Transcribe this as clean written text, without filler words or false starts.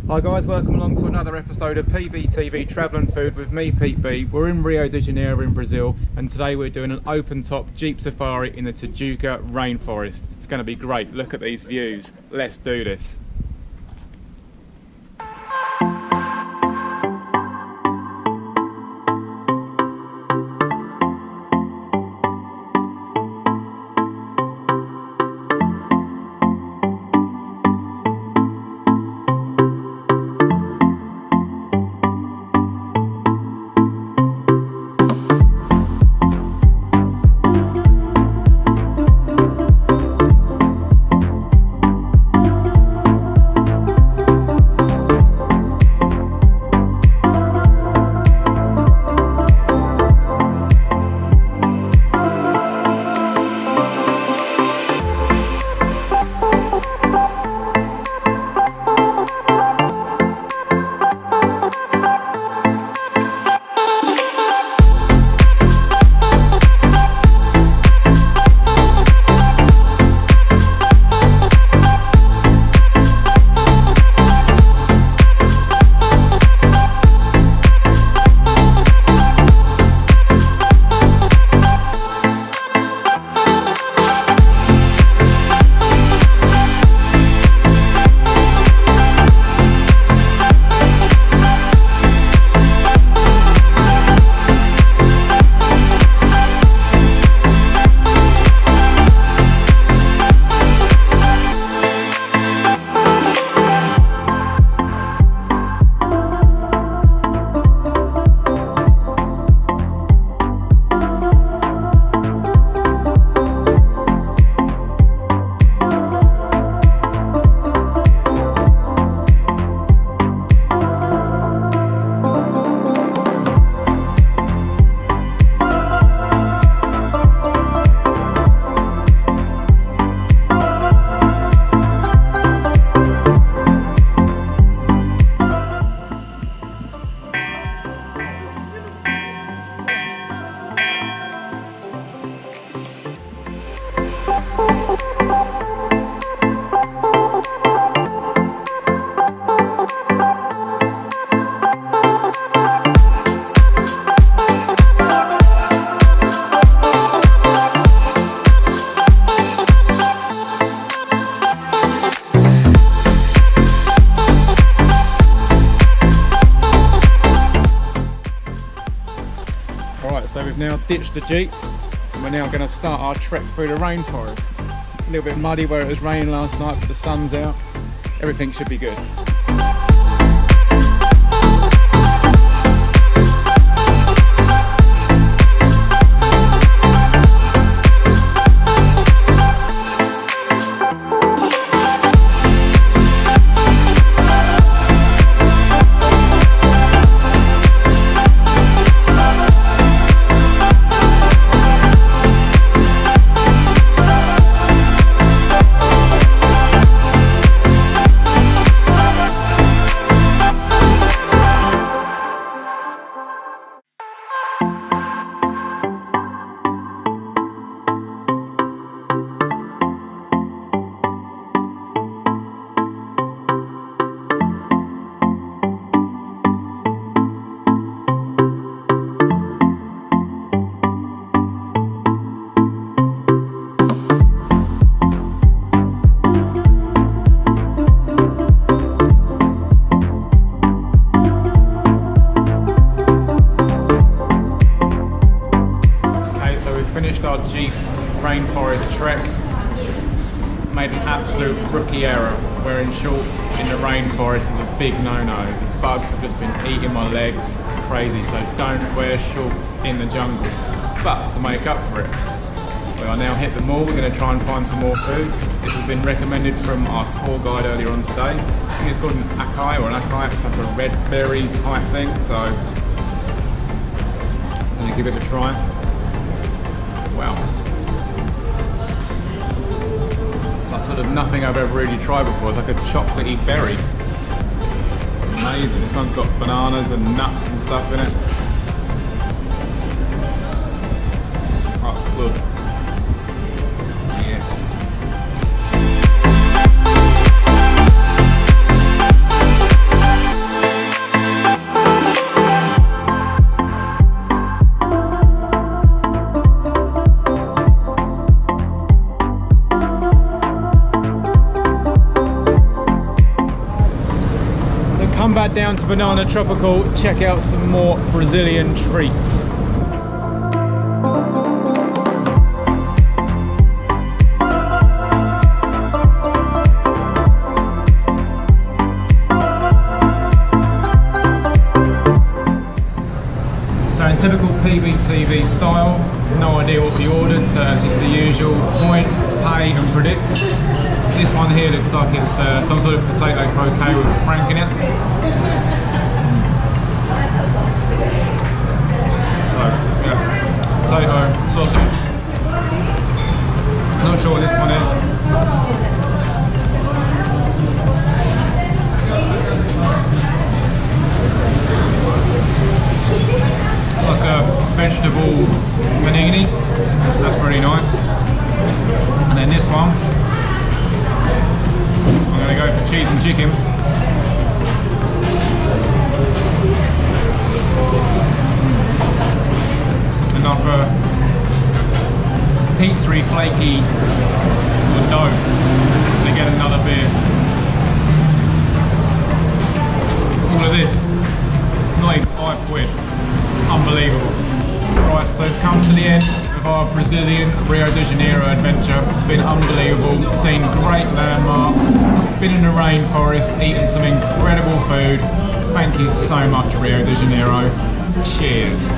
Hi guys, welcome along to another episode of PBTv Travel and Food with me, Pete B. We're in Rio De Janeiro in Brazil, and today we're doing an open top Jeep safari in the Tijuca Rainforest. It's going to be great. Look at these views. Let's do this. Alright, so we've now ditched the Jeep and we're now going to start our trek through the rainforest. A little bit muddy where it was raining last night, but the sun's out. Everything should be good. Finished our Jeep Rainforest trek. Made an absolute rookie error. Wearing shorts in the rainforest is a big no-no. Bugs have just been eating my legs, crazy, so don't wear shorts in the jungle. But to make up for it, we are now hit the mall. We're going to try and find some more foods. This has been recommended from our tour guide earlier on today. I think it's called an acai or an acai, it's like a red berry type thing, so I'm going to give it a try. Wow. It's like sort of nothing I've ever really tried before. It's like a chocolatey berry. It's amazing. This one's got bananas and nuts and stuff in it. Oh, it's good. Yes. come back down to Banana Tropical, check out some more Brazilian treats. So in typical PBTv style, no idea what we ordered, so it's just the usual point, pay and predict. This one here looks like it's some sort of potato croquet with frank in it. So, yeah, potato, sausage. Not sure what this one is. Like a vegetable panini. That's pretty nice. And then this one, I'm going to go for cheese and chicken. Enough pizza-y, flaky dough to get another beer. All of this, not even £5. Unbelievable. Right, so we've come to the end of our Brazilian Rio De Janeiro adventure. It's been unbelievable, seen great landmarks, been in the rainforest, eaten some incredible food. Thank you so much, Rio De Janeiro. Cheers.